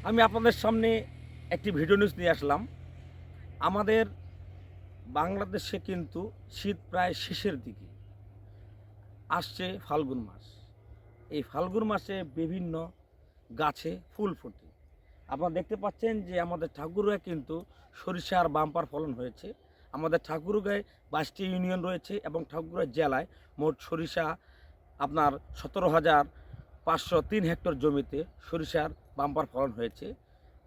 আমি আপনাদের সামনে একটি ভিডিও নিউজ নিয়ে আসলাম। আমাদের বাংলাদেশে কিন্তু শীত প্রায় শেষের দিকে, আসছে ফাল্গুন মাস। এই ফাল্গুন মাসে বিভিন্ন গাছে ফুল ফোটে। আপনারা দেখতে পাচ্ছেন যে আমাদের ঠাকুরগাঁয়ে কিন্তু সরিষার বাম্পার ফলন হয়েছে। আমাদের ঠাকুরগাঁয়ে 22টি ইউনিয়ন রয়েছে এবং ঠাকুরগাঁও জেলায় মোট সরিষা আপনার 17,503 হেক্টর জমিতে সরিষার বাম্পার ফলন হয়েছে।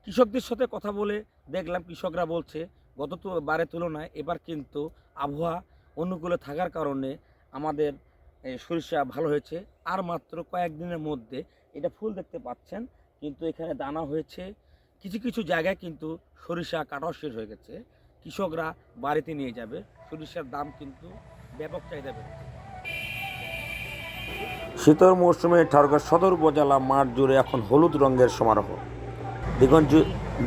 কৃষকদের সাথে কথা বলে দেখলাম, কৃষকরা বলছে গত বারের তুলনায় এবার কিন্তু আবহাওয়া অনুকূলে থাকার কারণে আমাদের সরিষা ভালো হয়েছে। আর মাত্র কয়েকদিনের মধ্যে এটা ফুল দেখতে পাচ্ছেন, কিন্তু এখানে দানা হয়েছে। কিছু কিছু জায়গায় কিন্তু সরিষা কাটাও শেষ হয়ে গেছে। কৃষকরা বাড়িতে নিয়ে যাবে। সরিষার দাম কিন্তু ব্যাপক চাহিদা বেড়েছে। শীতের মৌসুমে ঠাকুরগাঁও সদর উপজেলা মাঠ জুড়ে এখন হলুদ রঙের সমারোহ। দিগঞ্জ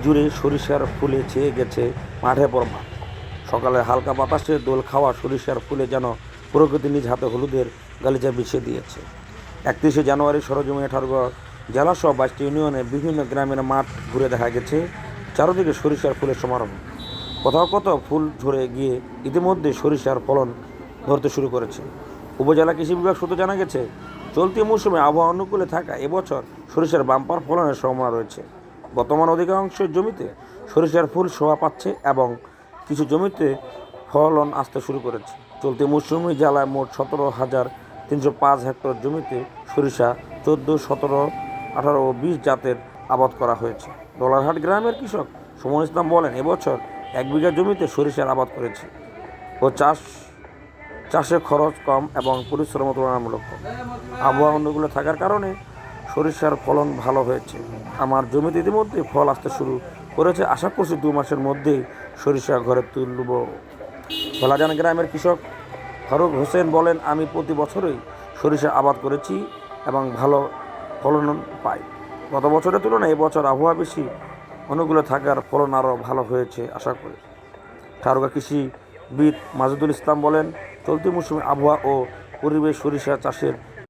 জুড়ে সরিষার ফুলে ছেয়ে গেছে মাঠে পর মাঠ। সকালে হালকা বাতাসে দোল খাওয়া সরিষার ফুলে যেন প্রকৃতি নিজ হাতে হলুদের গালিচা বিছিয়ে দিয়েছে। 31শে জানুয়ারি সরজমিনে ঠাকুরগাঁও জেলাসহ 22টি ইউনিয়নে বিভিন্ন গ্রামের মাঠ ঘুরে দেখা গেছে চারদিকে সরিষার ফুলের সমারোহ। কোথাও কোথাও ফুল ঝরে গিয়ে ইতিমধ্যে সরিষার ফলন ধরতে শুরু করেছে। উপজেলা কৃষি বিভাগ সূত্রে জানা গেছে, চলতি মৌসুমে আবহাওয়া অনুকূলে থাকা এবছর সরিষার বাম্পার ফলনের সম্ভাবনা রয়েছে। বর্তমান অধিকাংশ জমিতে সরিষার ফুল শোভা পাচ্ছে এবং কিছু জমিতে ফলন আসতে শুরু করেছে। চলতি মৌসুমে জেলায় মোট 17,305 হেক্টর জমিতে সরিষা 14, 17, 18 ও 20 জাতের আবাদ করা হয়েছে। ডলারহাট গ্রামের কৃষক সুমন ইসলাম বলেন, এবছর 1 বিঘা জমিতে সরিষার আবাদ করেছি ও চাষে খরচ কম এবং পরিশ্রম তুলনামূলক কম। আবহাওয়া অনুকূলে থাকার কারণে সরিষার ফলন ভালো হয়েছে। আমার জমিতে ইতিমধ্যে ফল আসতে শুরু করেছে। আশা করছি 2 মাসের মধ্যেই সরিষা ঘরে তুলব। ভোলাজান গ্রামের কৃষক ফারুক হোসেন বলেন, আমি প্রতি বছরই সরিষা আবাদ করেছি এবং ভালো ফলন পাই। গত বছরের তুলনায় এবছর আবহাওয়া বেশি অনুকূলে থাকার ফলন আরও ভালো হয়েছে আশা করি। ঠাকুরগাঁও কৃষিবিদ মাজেদুল ইসলাম বলেন, চলতি মৌসুমে আবহাওয়া ও পরিবেশ সরিষা চাষের